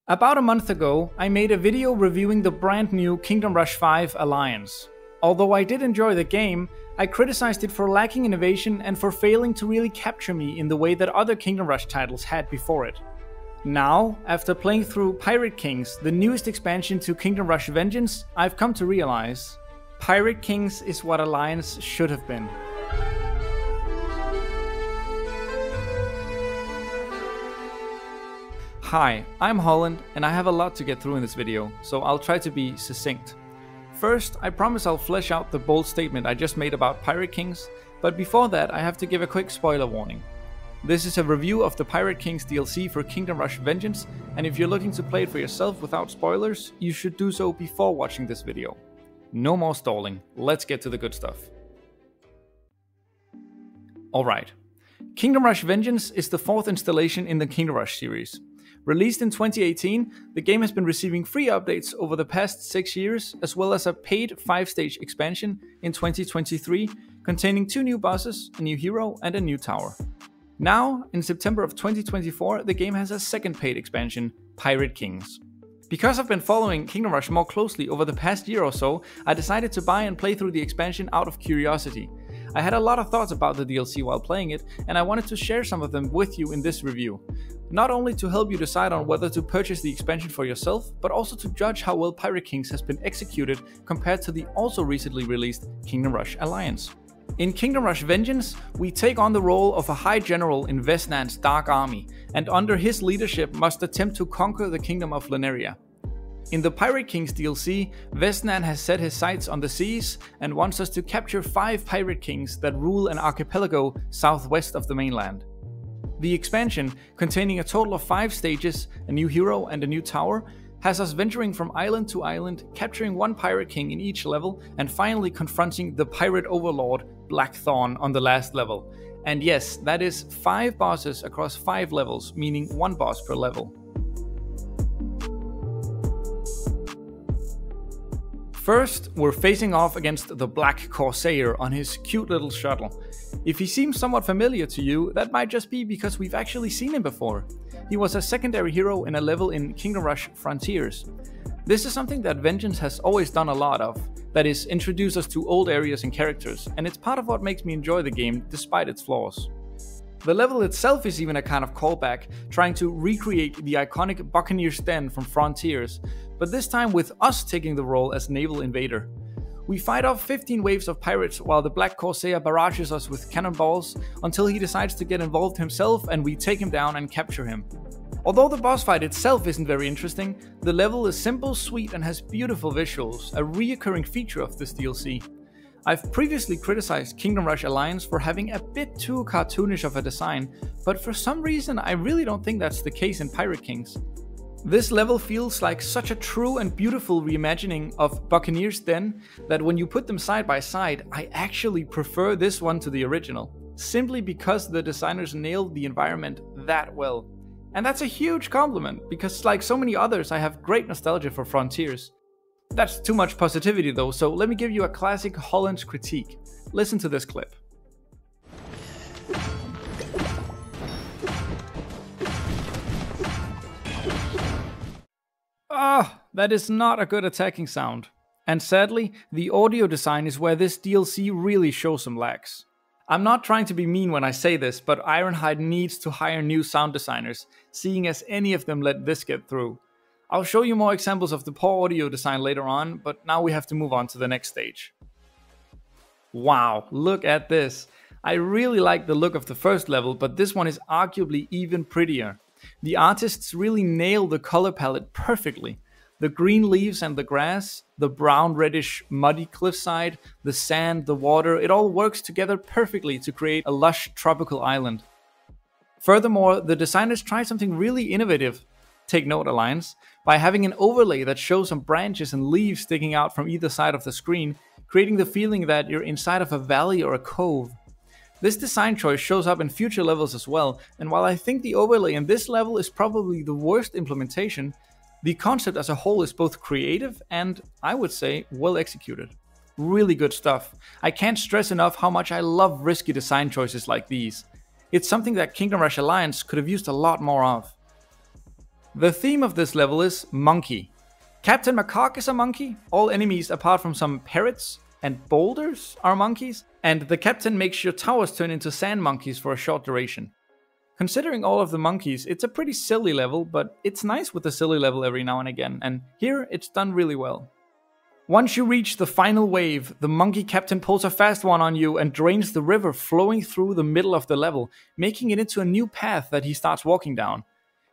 About a month ago, I made a video reviewing the brand new Kingdom Rush V Alliance. Although I did enjoy the game, I criticized it for lacking innovation and for failing to really capture me in the way that other Kingdom Rush titles had before it. Now, after playing through Pirate Kings, the newest expansion to Kingdom Rush Vengeance, I've come to realize Pirate Kings is what Alliance should have been. Hi, I'm Holland and I have a lot to get through in this video, so I'll try to be succinct. First, I promise I'll flesh out the bold statement I just made about Pirate Kings, but before that I have to give a quick spoiler warning. This is a review of the Pirate Kings DLC for Kingdom Rush Vengeance, and if you're looking to play it for yourself without spoilers, you should do so before watching this video. No more stalling, let's get to the good stuff. Alright, Kingdom Rush Vengeance is the fourth installation in the Kingdom Rush series. Released in 2018, the game has been receiving free updates over the past 6 years, as well as a paid 5-stage expansion in 2023, containing 2 new bosses, a new hero, and a new tower. Now, in September of 2024, the game has a second paid expansion, Pirate Kings. Because I've been following Kingdom Rush more closely over the past year or so, I decided to buy and play through the expansion out of curiosity. I had a lot of thoughts about the DLC while playing it, and I wanted to share some of them with you in this review. Not only to help you decide on whether to purchase the expansion for yourself, but also to judge how well Pirate Kings has been executed compared to the also recently released Kingdom Rush Alliance. In Kingdom Rush Vengeance, we take on the role of a high general in Vesnan's dark army, and under his leadership must attempt to conquer the kingdom of Leneria. In the Pirate Kings DLC, Vesnan has set his sights on the seas and wants us to capture 5 Pirate Kings that rule an archipelago southwest of the mainland. The expansion, containing a total of 5 stages, a new hero and a new tower, has us venturing from island to island, capturing 1 Pirate King in each level, and finally confronting the Pirate Overlord Blackthorn on the last level. And yes, that is 5 bosses across 5 levels, meaning 1 boss per level. First, we're facing off against the Black Corsair on his cute little shuttle. If he seems somewhat familiar to you, that might just be because we've actually seen him before. He was a secondary hero in a level in Kingdom Rush Frontiers. This is something that Vengeance has always done a lot of, that is, introduce us to old areas and characters, and it's part of what makes me enjoy the game despite its flaws. The level itself is even a kind of callback, trying to recreate the iconic Buccaneer's Den from Frontiers, but this time with us taking the role as naval invader. We fight off 15 waves of pirates while the Black Corsair barrages us with cannonballs until he decides to get involved himself and we take him down and capture him. Although the boss fight itself isn't very interesting, the level is simple, sweet and has beautiful visuals, a reoccurring feature of this DLC. I've previously criticized Kingdom Rush Alliance for having a bit too cartoonish of a design, but for some reason I really don't think that's the case in Pirate Kings. This level feels like such a true and beautiful reimagining of Buccaneer's Den that when you put them side by side, I actually prefer this one to the original, simply because the designers nailed the environment that well. And that's a huge compliment, because like so many others I have great nostalgia for Frontiers. That's too much positivity though, so let me give you a classic Holland's critique. Listen to this clip. That is not a good attacking sound. And sadly, the audio design is where this DLC really shows some lacks. I'm not trying to be mean when I say this, but Ironhide needs to hire new sound designers, seeing as any of them let this get through. I'll show you more examples of the poor audio design later on, but now we have to move on to the next stage. Wow, look at this. I really like the look of the first level, but this one is arguably even prettier. The artists really nail the color palette perfectly. The green leaves and the grass, the brown reddish muddy cliffside, the sand, the water, it all works together perfectly to create a lush tropical island. Furthermore, the designers try something really innovative, take note Alliance, by having an overlay that shows some branches and leaves sticking out from either side of the screen, creating the feeling that you're inside of a valley or a cove. This design choice shows up in future levels as well, and while I think the overlay in this level is probably the worst implementation, the concept as a whole is both creative and, I would say, well executed. Really good stuff. I can't stress enough how much I love risky design choices like these. It's something that Kingdom Rush Alliance could have used a lot more of. The theme of this level is monkey. Captain Macaque is a monkey, all enemies apart from some parrots and boulders are monkeys, and the captain makes your towers turn into sand monkeys for a short duration. Considering all of the monkeys, it's a pretty silly level, but it's nice with a silly level every now and again, and here it's done really well. Once you reach the final wave, the monkey captain pulls a fast one on you and drains the river flowing through the middle of the level, making it into a new path that he starts walking down.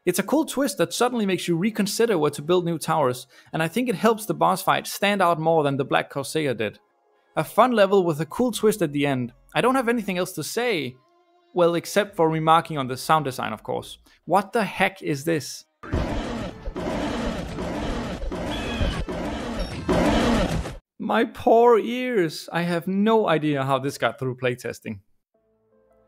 It's a cool twist that suddenly makes you reconsider where to build new towers, and I think it helps the boss fight stand out more than the Black Corsair did. A fun level with a cool twist at the end. I don't have anything else to say, well, except for remarking on the sound design, of course. What the heck is this? My poor ears! I have no idea how this got through playtesting.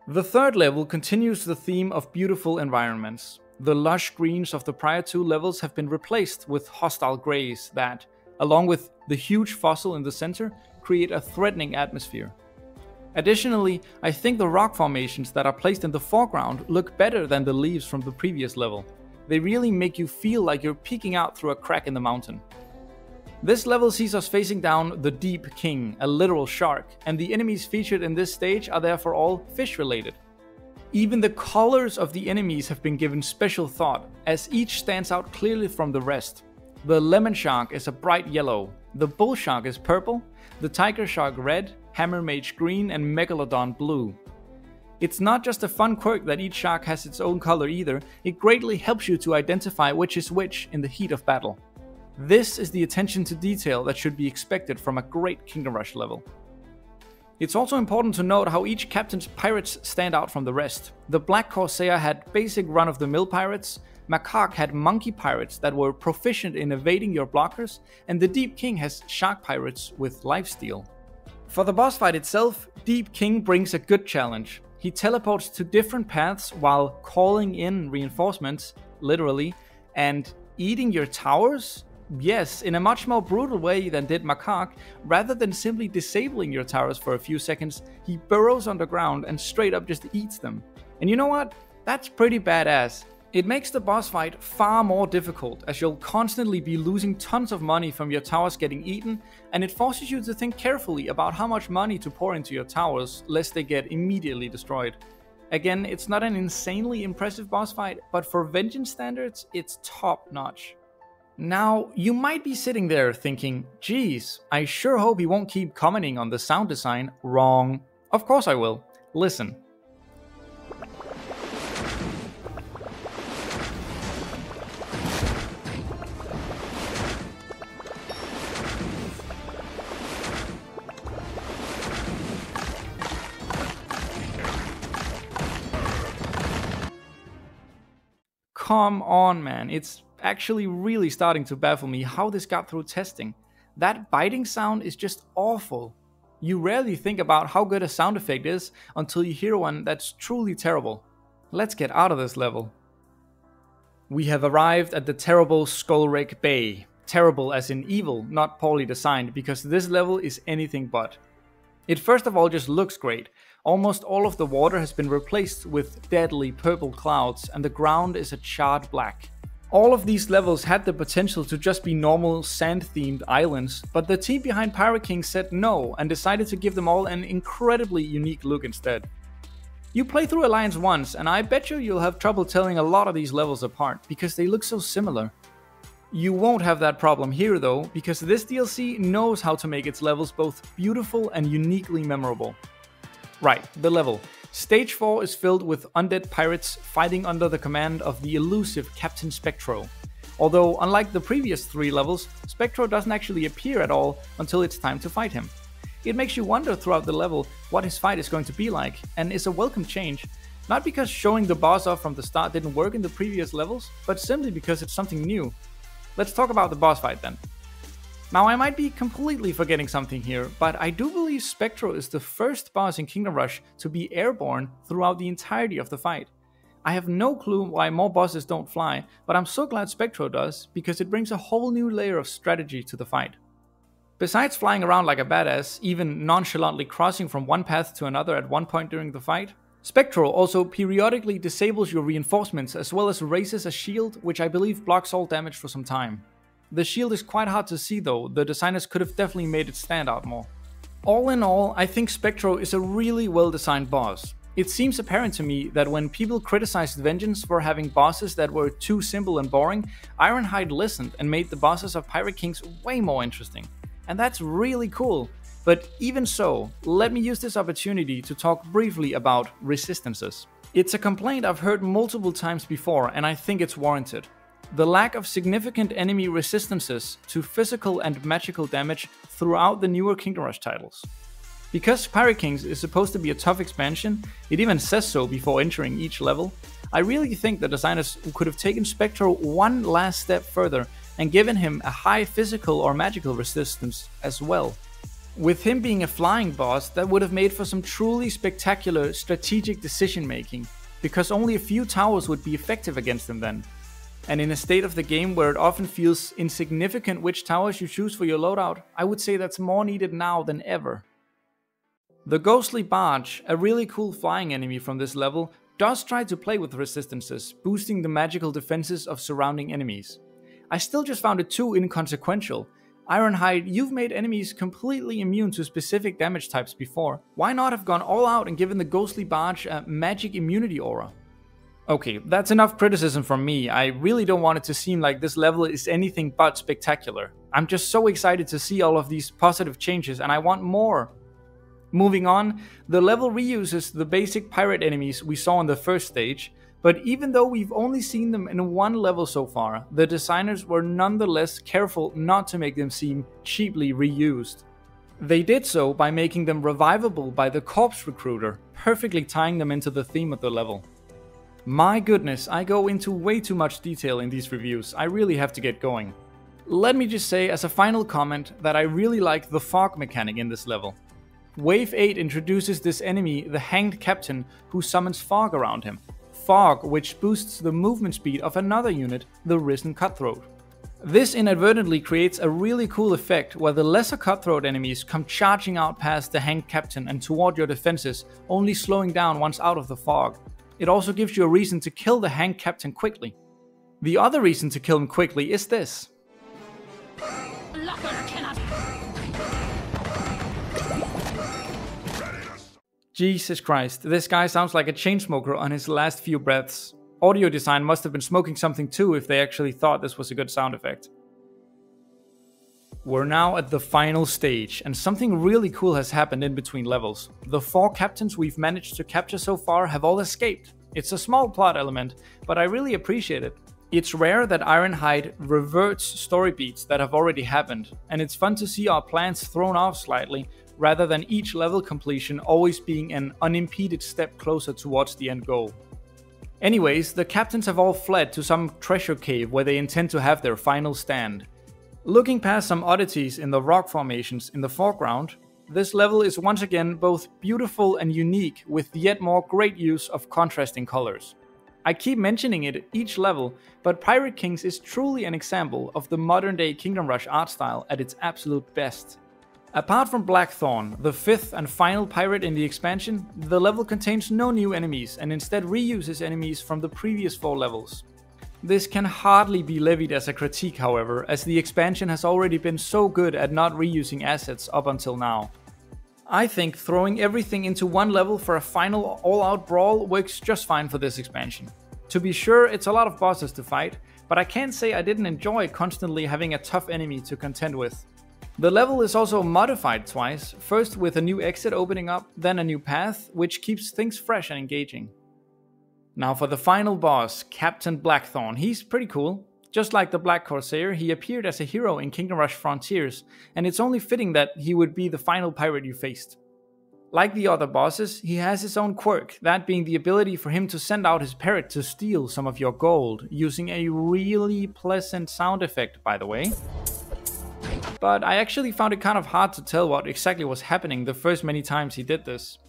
The third level continues the theme of beautiful environments. The lush greens of the prior two levels have been replaced with hostile greys that, along with the huge fossil in the center, create a threatening atmosphere. Additionally, I think the rock formations that are placed in the foreground look better than the leaves from the previous level. They really make you feel like you're peeking out through a crack in the mountain. This level sees us facing down the Deep King, a literal shark, and the enemies featured in this stage are therefore all fish related. Even the colors of the enemies have been given special thought, as each stands out clearly from the rest. The lemon shark is a bright yellow, the bull shark is purple, the tiger shark red, hammer mage green, and megalodon blue. It's not just a fun quirk that each shark has its own color either, it greatly helps you to identify which is which in the heat of battle. This is the attention to detail that should be expected from a great Kingdom Rush level. It's also important to note how each captain's pirates stand out from the rest. The Black Corsair had basic run-of-the-mill pirates, Macaque had monkey pirates that were proficient in evading your blockers, and the Deep King has shark pirates with lifesteal. For the boss fight itself, Deep King brings a good challenge. He teleports to different paths while calling in reinforcements, literally, and eating your towers? Yes, in a much more brutal way than did Macaque. Rather than simply disabling your towers for a few seconds, he burrows underground and straight up just eats them. And you know what? That's pretty badass. It makes the boss fight far more difficult, as you'll constantly be losing tons of money from your towers getting eaten, and it forces you to think carefully about how much money to pour into your towers, lest they get immediately destroyed. Again, it's not an insanely impressive boss fight, but for Vengeance standards, it's top notch. Now, you might be sitting there thinking, geez, I sure hope he won't keep commenting on the sound design. Wrong. Of course I will. Listen. Come on, man. It's actually really starting to baffle me how this got through testing. That biting sound is just awful. You rarely think about how good a sound effect is until you hear one that's truly terrible. Let's get out of this level. We have arrived at the terrible Skullwreck Bay. Terrible as in evil, not poorly designed, because this level is anything but. It first of all just looks great. Almost all of the water has been replaced with deadly purple clouds, and the ground is a charred black. All of these levels had the potential to just be normal sand-themed islands, but the team behind Pirate King said no and decided to give them all an incredibly unique look instead. You play through Alliance once, and I bet you'll have trouble telling a lot of these levels apart, because they look so similar. You won't have that problem here though, because this DLC knows how to make its levels both beautiful and uniquely memorable. Right, the level. Stage 4 is filled with undead pirates fighting under the command of the elusive Captain Spectro. Although, unlike the previous 3 levels, Spectro doesn't actually appear at all until it's time to fight him. It makes you wonder throughout the level what his fight is going to be like, and is a welcome change. Not because showing the boss off from the start didn't work in the previous levels, but simply because it's something new. Let's talk about the boss fight then. Now, I might be completely forgetting something here, but I do believe Spectro is the first boss in Kingdom Rush to be airborne throughout the entirety of the fight. I have no clue why more bosses don't fly, but I'm so glad Spectro does, because it brings a whole new layer of strategy to the fight. Besides flying around like a badass, even nonchalantly crossing from one path to another at one point during the fight, Spectral also periodically disables your reinforcements as well as raises a shield, which I believe blocks all damage for some time. The shield is quite hard to see though, the designers could have definitely made it stand out more. All in all, I think Spectro is a really well designed boss. It seems apparent to me that when people criticized Vengeance for having bosses that were too simple and boring, Ironhide listened and made the bosses of Pirate Kings way more interesting. And that's really cool. But even so, let me use this opportunity to talk briefly about resistances. It's a complaint I've heard multiple times before, and I think it's warranted. The lack of significant enemy resistances to physical and magical damage throughout the newer Kingdom Rush titles. Because Pirate Kings is supposed to be a tough expansion, it even says so before entering each level, I really think the designers could have taken Spectro one last step further and given him a high physical or magical resistance as well. With him being a flying boss, that would have made for some truly spectacular strategic decision making, because only a few towers would be effective against him then. And in a state of the game where it often feels insignificant which towers you choose for your loadout, I would say that's more needed now than ever. The Ghostly Barge, a really cool flying enemy from this level, does try to play with resistances, boosting the magical defenses of surrounding enemies. I still just found it too inconsequential. Ironhide, you've made enemies completely immune to specific damage types before. Why not have gone all out and given the Ghostly Barge a magic immunity aura? Okay, that's enough criticism from me. I really don't want it to seem like this level is anything but spectacular. I'm just so excited to see all of these positive changes and I want more. Moving on, the level reuses the basic pirate enemies we saw in the first stage, but even though we've only seen them in one level so far, the designers were nonetheless careful not to make them seem cheaply reused. They did so by making them revivable by the Corpse Recruiter, perfectly tying them into the theme of the level. My goodness, I go into way too much detail in these reviews, I really have to get going. Let me just say as a final comment that I really like the fog mechanic in this level. Wave 8 introduces this enemy, the Hanged Captain, who summons fog around him. Fog, which boosts the movement speed of another unit, the Risen Cutthroat. This inadvertently creates a really cool effect where the lesser Cutthroat enemies come charging out past the Hanged Captain and toward your defenses, only slowing down once out of the fog. It also gives you a reason to kill the Hanged Captain quickly. The other reason to kill him quickly is this. Jesus Christ, this guy sounds like a chain smoker on his last few breaths. Audio design must have been smoking something too if they actually thought this was a good sound effect. We're now at the final stage, and something really cool has happened in between levels. The 4 captains we've managed to capture so far have all escaped. It's a small plot element, but I really appreciate it. It's rare that Ironhide reverts story beats that have already happened, and it's fun to see our plans thrown off slightly, rather than each level completion always being an unimpeded step closer towards the end goal. Anyways, the captains have all fled to some treasure cave where they intend to have their final stand. Looking past some oddities in the rock formations in the foreground, this level is once again both beautiful and unique with yet more great use of contrasting colors. I keep mentioning it each level, but Pirate Kings is truly an example of the modern day Kingdom Rush art style at its absolute best. Apart from Blackthorn, the 5th and final pirate in the expansion, the level contains no new enemies and instead reuses enemies from the previous 4 levels. This can hardly be levied as a critique, however, as the expansion has already been so good at not reusing assets up until now. I think throwing everything into one level for a final all-out brawl works just fine for this expansion. To be sure, it's a lot of bosses to fight, but I can't say I didn't enjoy constantly having a tough enemy to contend with. The level is also modified twice, first with a new exit opening up, then a new path, which keeps things fresh and engaging. Now for the final boss, Captain Blackthorn. He's pretty cool. Just like the Black Corsair, he appeared as a hero in Kingdom Rush Frontiers, and it's only fitting that he would be the final pirate you faced. Like the other bosses, he has his own quirk, that being the ability for him to send out his parrot to steal some of your gold, using a really pleasant sound effect, by the way. But I actually found it kind of hard to tell what exactly was happening the first many times he did this.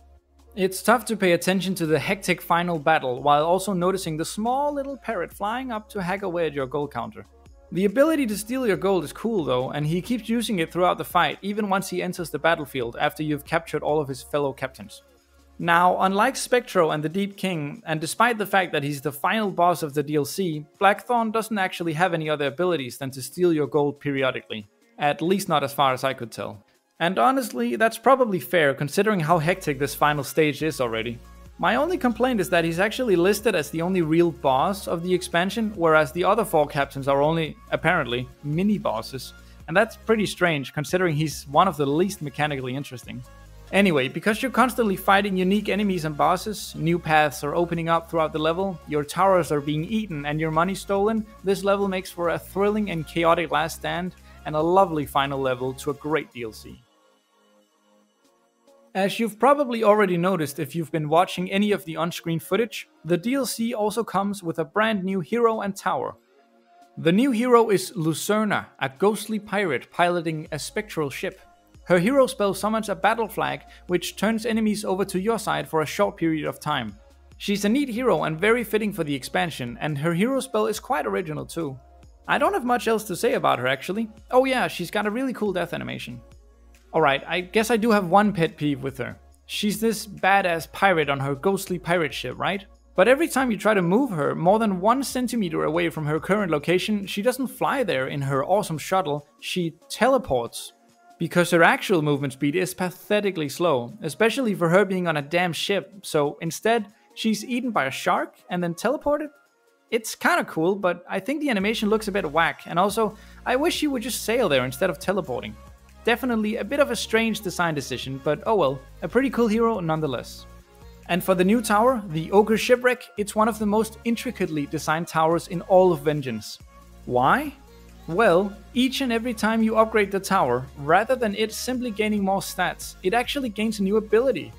It's tough to pay attention to the hectic final battle while also noticing the small little parrot flying up to hack away at your gold counter. The ability to steal your gold is cool though, and he keeps using it throughout the fight, even once he enters the battlefield after you've captured all of his fellow captains. Now, unlike Spectro and the Deep King, and despite the fact that he's the final boss of the DLC, Blackthorn doesn't actually have any other abilities than to steal your gold periodically. At least not as far as I could tell. And honestly, that's probably fair considering how hectic this final stage is already. My only complaint is that he's actually listed as the only real boss of the expansion, whereas the other 4 captains are only, apparently, mini-bosses. And that's pretty strange considering he's one of the least mechanically interesting. Anyway, because you're constantly fighting unique enemies and bosses, new paths are opening up throughout the level, your towers are being eaten and your money stolen, this level makes for a thrilling and chaotic last stand, and a lovely final level to a great DLC. As you've probably already noticed if you've been watching any of the on-screen footage, the DLC also comes with a brand new hero and tower. The new hero is Lucerna, a ghostly pirate piloting a spectral ship. Her hero spell summons a battle flag, which turns enemies over to your side for a short period of time. She's a neat hero and very fitting for the expansion, and her hero spell is quite original too. I don't have much else to say about her actually. Oh yeah, she's got a really cool death animation. Alright, I guess I do have one pet peeve with her. She's this badass pirate on her ghostly pirate ship, right? But every time you try to move her more than 1 centimeter away from her current location, she doesn't fly there in her awesome shuttle, she teleports. Because her actual movement speed is pathetically slow, especially for her being on a damn ship, so instead, she's eaten by a shark and then teleported? It's kinda cool, but I think the animation looks a bit whack, and also, I wish she would just sail there instead of teleporting. Definitely a bit of a strange design decision, but oh well, a pretty cool hero nonetheless. And for the new tower, the Ogre Shipwreck, it's one of the most intricately designed towers in all of Vengeance. Why? Well, each and every time you upgrade the tower, rather than it simply gaining more stats, it actually gains a new ability.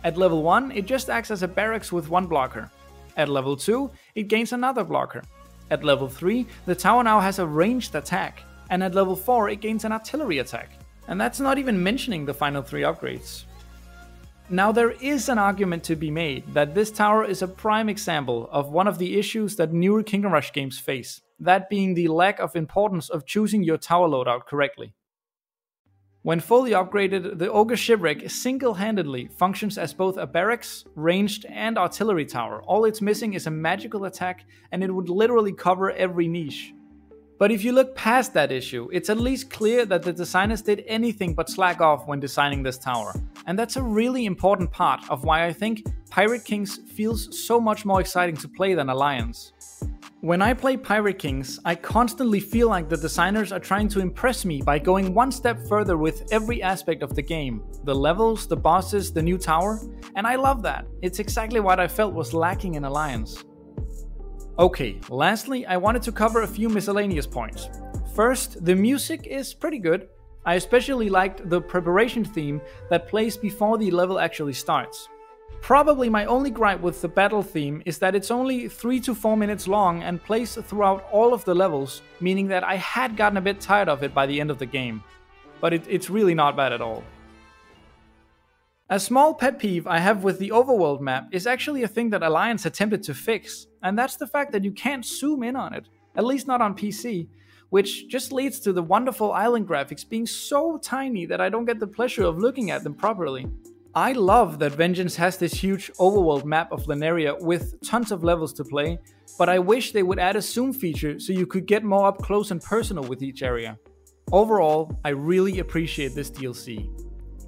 At level 1, it just acts as a barracks with 1 blocker. At level 2, it gains another blocker. At level 3, the tower now has a ranged attack. And at level 4, it gains an artillery attack. And that's not even mentioning the final 3 upgrades. Now there is an argument to be made that this tower is a prime example of one of the issues that newer Kingdom Rush games face, that being the lack of importance of choosing your tower loadout correctly. When fully upgraded, the Ogre Shipwreck single-handedly functions as both a barracks, ranged and artillery tower. All it's missing is a magical attack and it would literally cover every niche. But if you look past that issue, it's at least clear that the designers did anything but slack off when designing this tower. And that's a really important part of why I think Pirate Kings feels so much more exciting to play than Alliance. When I play Pirate Kings, I constantly feel like the designers are trying to impress me by going one step further with every aspect of the game. The levels, the bosses, the new tower, and I love that. It's exactly what I felt was lacking in Alliance. Okay, lastly, I wanted to cover a few miscellaneous points. First, the music is pretty good. I especially liked the preparation theme that plays before the level actually starts. Probably my only gripe with the battle theme is that it's only 3 to 4 minutes long and plays throughout all of the levels, meaning that I had gotten a bit tired of it by the end of the game. But it's really not bad at all. A small pet peeve I have with the overworld map is actually a thing that Alliance attempted to fix, and that's the fact that you can't zoom in on it, at least not on PC, which just leads to the wonderful island graphics being so tiny that I don't get the pleasure of looking at them properly. I love that Vengeance has this huge overworld map of Lenaria with tons of levels to play, but I wish they would add a zoom feature so you could get more up close and personal with each area. Overall, I really appreciate this DLC.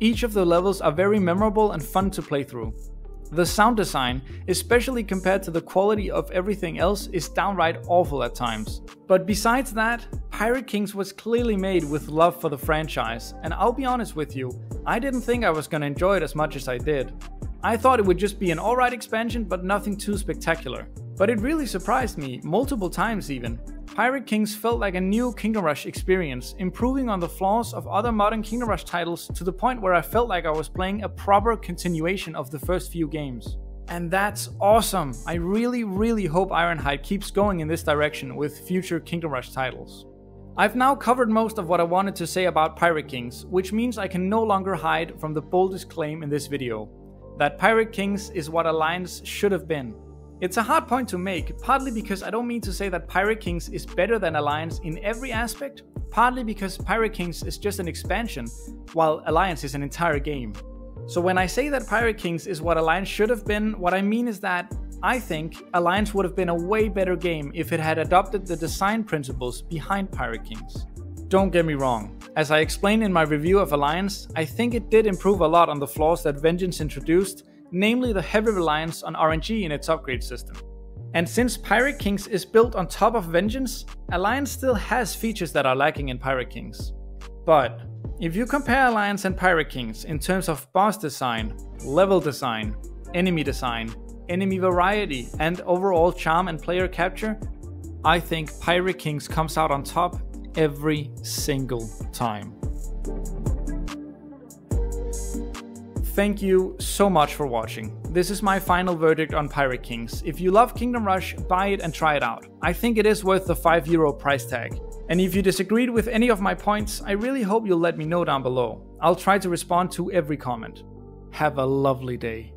Each of the levels are very memorable and fun to play through. The sound design, especially compared to the quality of everything else, is downright awful at times. But besides that, Pirate Kings was clearly made with love for the franchise, and I'll be honest with you, I didn't think I was gonna enjoy it as much as I did. I thought it would just be an alright expansion, but nothing too spectacular. But it really surprised me, multiple times even. Pirate Kings felt like a new Kingdom Rush experience, improving on the flaws of other modern Kingdom Rush titles to the point where I felt like I was playing a proper continuation of the first few games. And that's awesome! I really hope Ironhide keeps going in this direction with future Kingdom Rush titles. I've now covered most of what I wanted to say about Pirate Kings, which means I can no longer hide from the boldest claim in this video, that Pirate Kings is what Alliance should have been. It's a hard point to make, partly because I don't mean to say that Pirate Kings is better than Alliance in every aspect, partly because Pirate Kings is just an expansion, while Alliance is an entire game. So when I say that Pirate Kings is what Alliance should have been, what I mean is that I think Alliance would have been a way better game if it had adopted the design principles behind Pirate Kings. Don't get me wrong, as I explained in my review of Alliance, I think it did improve a lot on the flaws that Vengeance introduced, namely the heavy reliance on RNG in its upgrade system. And since Pirate Kings is built on top of Vengeance, Alliance still has features that are lacking in Pirate Kings. But if you compare Alliance and Pirate Kings in terms of boss design, level design, enemy variety, and overall charm and player capture, I think Pirate Kings comes out on top every single time. Thank you so much for watching. This is my final verdict on Pirate Kings. If you love Kingdom Rush, buy it and try it out. I think it is worth the €5 price tag. And if you disagreed with any of my points, I really hope you'll let me know down below. I'll try to respond to every comment. Have a lovely day.